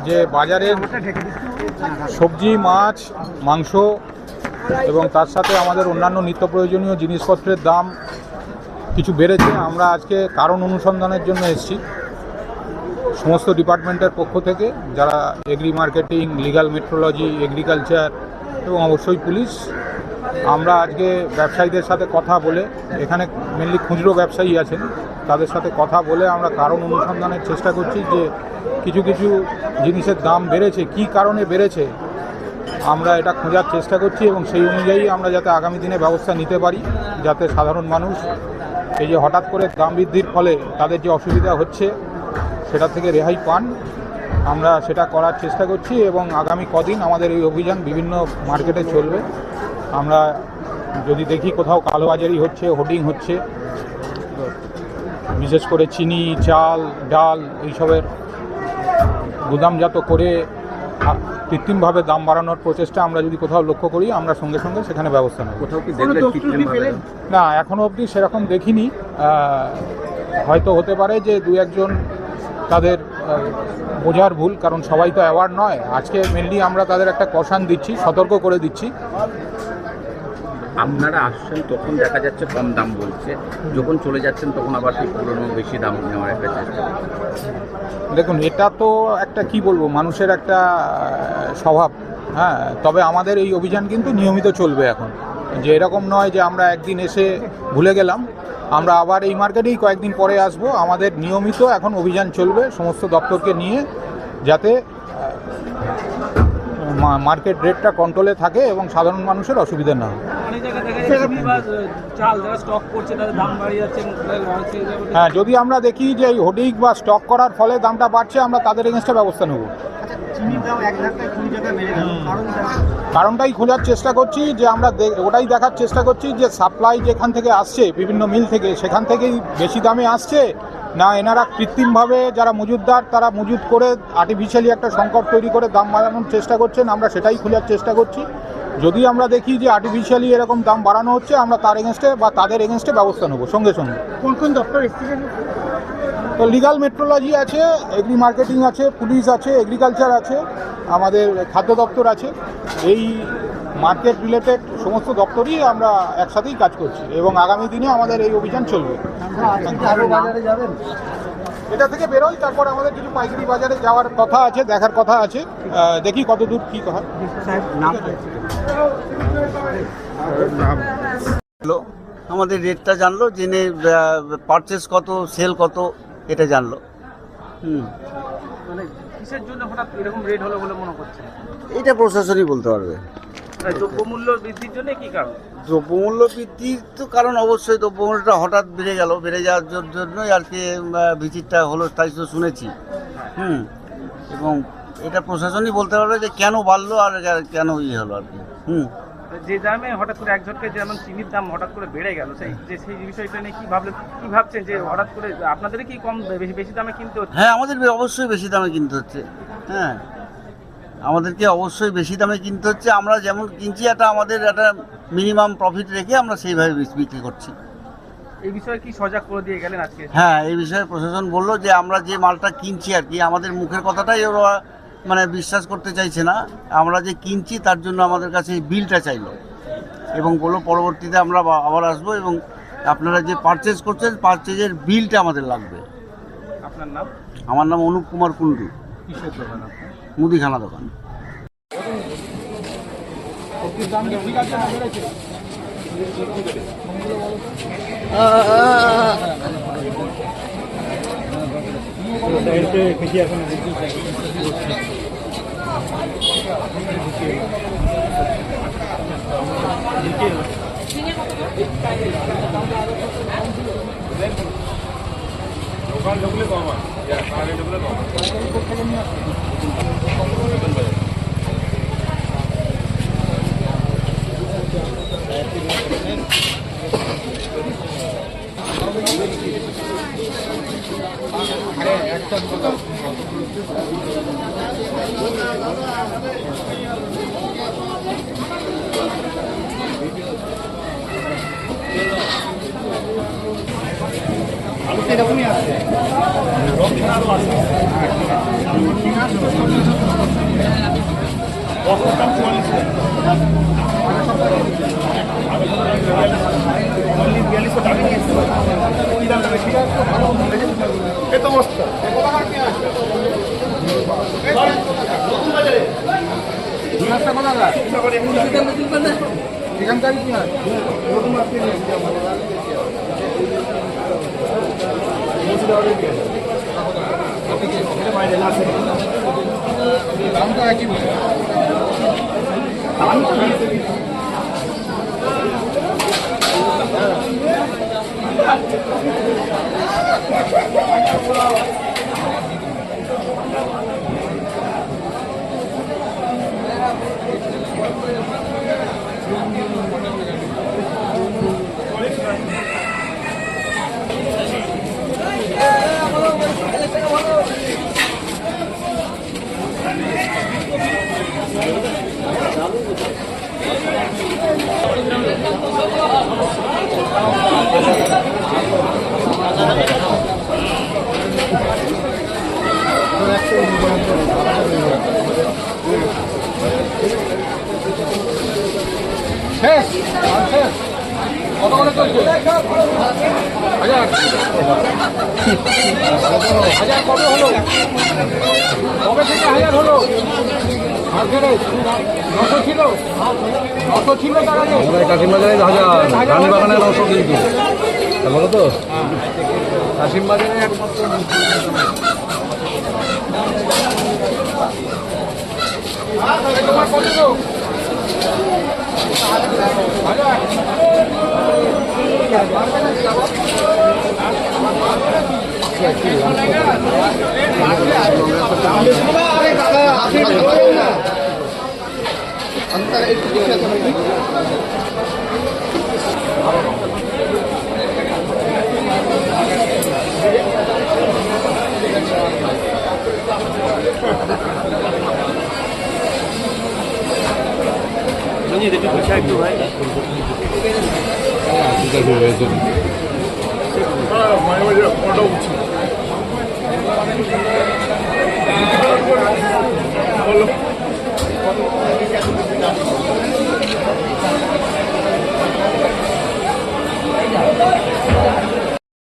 যে বাজারের সবজি, মাছ, মাংস এবং তার সাথে আমাদের অন্যান্য নিত্য প্রয়োজনীয় জিনিসপত্রের দাম কিছু বেড়েছে। আমরা আজকে কারণ অনুসন্ধানের জন্য এসেছি সমস্ত ডিপার্টমেন্টের পক্ষ থেকে, যারা agri marketing, legal metrology, agriculture এবং অবশ্যই পুলিশ। আমরা আজকে ব্যবসায়ীদের সাথে কথা বলে, এখানে মেনলি খুচরো ব্যবসায়ী আছেন, তাদের সাথে কথা বলে আমরা কারণ অনুসন্ধানের চেষ্টা করছি যে কিছু কিছু জিনিসের দাম বেড়েছে, কী কারণে বেড়েছে আমরা এটা খোঁজার চেষ্টা করছি এবং সেই অনুযায়ী আমরা যাতে আগামী দিনে ব্যবস্থা নিতে পারি, যাতে সাধারণ মানুষ এই যে হঠাৎ করে দাম বৃদ্ধির ফলে তাদের যে অসুবিধা হচ্ছে সেটা থেকে রেহাই পান, আমরা সেটা করার চেষ্টা করছি। এবং আগামী কদিন আমাদের এই অভিযান বিভিন্ন মার্কেটে চলবে। আমরা যদি দেখি কোথাও কালোবাজারি হচ্ছে, হোর্ডিং হচ্ছে, বিশেষ করে চিনি, চাল, ডাল এইসবের গুদামজাত করে কৃত্রিমভাবে দাম বাড়ানোর প্রচেষ্টা আমরা যদি কোথাও লক্ষ্য করি, আমরা সঙ্গে সঙ্গে সেখানে ব্যবস্থা নেব। কোথাও কি দেখলেন? না, এখনও অবধি সেরকম দেখিনি। হয়তো হতে পারে যে দু একজন তাদের বোঝার ভুল, কারণ সবাই তো অ্যাওয়ার নয়। আজকে মেনলি আমরা তাদের একটা কশান দিচ্ছি, সতর্ক করে দিচ্ছি। আপনারা আসছেন তখন দেখা যাচ্ছে কম দাম বলছে, যখন চলে যাচ্ছেন তখন আবার পুরনো বেশি দাম নেওয়ার একটা চেষ্টা। দেখুন, এটা তো একটা কি বলবো, মানুষের একটা স্বভাব। হ্যাঁ, তবে আমাদের এই অভিযান কিন্তু নিয়মিত চলবে এখন, যে এরকম নয় যে আমরা একদিন এসে ভুলে গেলাম, আমরা আবার এই মার্কেটেই কয়েকদিন পরে আসব। আমাদের নিয়মিত এখন অভিযান চলবে সমস্ত দপ্তরকে নিয়ে, যাতে মার্কেট রেটটা কন্ট্রোলে থাকে এবং সাধারণ মানুষের অসুবিধা না হয়। হ্যাঁ, যদি আমরা দেখি যে এই হোর্ডিং বা স্টক করার ফলে দামটা বাড়ছে, আমরা তাদের এগেনস্টে ব্যবস্থা নেব। কারণটাই খোঁজার চেষ্টা করছি, যে আমরা ওটাই দেখার চেষ্টা করছি যে সাপ্লাই যেখান থেকে আসছে বিভিন্ন মিল থেকে, সেখান থেকেই বেশি দামে আসছে, না এনারা কৃত্রিমভাবে যারা মজুতদার তারা মজুত করে আর্টিফিশিয়ালি একটা সংকট তৈরি করে দাম বাড়ানোর চেষ্টা করছেন। আমরা সেটাই খোঁজার চেষ্টা করছি। যদি আমরা দেখি যে আর্টিফিশিয়ালি এরকম দাম বাড়ানো হচ্ছে, আমরা তার এগেনস্টে বা তাদের এগেনস্টে ব্যবস্থা নেব সঙ্গে সঙ্গে। কোন কোন দপ্তর এসেছে? তো লিগ্যাল মেট্রোলজি আছে, এগ্রি মার্কেটিং আছে, পুলিশ আছে, এগ্রিকালচার আছে, আমাদের খাদ্য দপ্তর আছে। এই মার্কেট রিলেটেড সমস্ত দপ্তরই আমরা একসাথেই কাজ করছি এবং আগামী দিনে আমাদের এই অভিযান চলবে। এটা থেকে বেরোই, তারপর আমাদের কিছু পাইকারি বাজারে যাওয়ার কথা আছে, দেখার কথা আছে, দেখি কত দূর কী হয়। আমাদের রেটটা জানলো, জেনে পারচেস কত, সেল কত, এটা জানলো। মানে কিসের জন্য হঠাৎ এরকম রেট হলো বলে মনে করছে? এটা প্রশাসনই বলতে পারবে। দ্রব্যমূল্য বৃদ্ধির জন্য কি কারণ? দ্রব্যমূল্য বৃদ্ধির তো কারণ অবশ্যই দ্রব্যমূল্যটা হঠাৎ বেড়ে গেল, বেড়ে যাওয়ার জন্যই আর কি ভিজিটটা হলো, তাই তো শুনেছি। এবং এটা প্রশাসনই বলতে পারবে যে কেন বাড়লো আর কেন হলো আর কি। যে দামে হঠাৎ করে এক ঝটকে যেমন চিনির দাম হঠাৎ করে বেড়ে গেল, সেই বিষয়টা নিয়ে কি ভাবছেন যে হঠাৎ করে আপনাদেরই কি কম বেশি দামে কিনতে হচ্ছে? হ্যাঁ, আমাদের অবশ্যই বেশি দামে কিনতে হচ্ছে। হ্যাঁ, আমাদেরকে অবশ্যই বেশি দামে কিনতে হচ্ছে। আমরা যেমন কিনছি, আমাদের একটা মিনিমাম প্রফিট রেখে আমরা সেইভাবে বিক্রি করছি। এই বিষয়ে কি সজাগ করে দিয়ে গেলেন আজকে? হ্যাঁ, এই বিষয়ে প্রশাসন বললো যে আমরা যে মালটা কিনছি আর কি, আমাদের মুখের কথাটাই ওরা মানে বিশ্বাস করতে চাইছে না। আমরা যে কিনছি তার জন্য আমাদের কাছে এই বিলটা চাইলো এবং বললো পরবর্তীতে আমরা আবার আসবো এবং আপনারা যে পারচেজ করছেন পারচেজের বিলটা আমাদের লাগবে। আপনার নাম? আমার নাম অনুপ কুমার কুণ্ডু। কিসের দোকান? মুদিখানা দোকান। দোকান ঢুকলে কম হয়, ঢুকলে কম এরকমই আছে। কত করে চলছে? 1000 কত হলো? কবে থেকে 1000 হলো? মার্কেটে 900 ছিল, 900 ছিল তার আগে। কাশিম বাজারে 1000, রানীবাগানে 900 কিন্তু বলো তো কাশিম বাজারে একমাত্র তোমার কত তো? মাঝে মাঝে ফটো উঠছি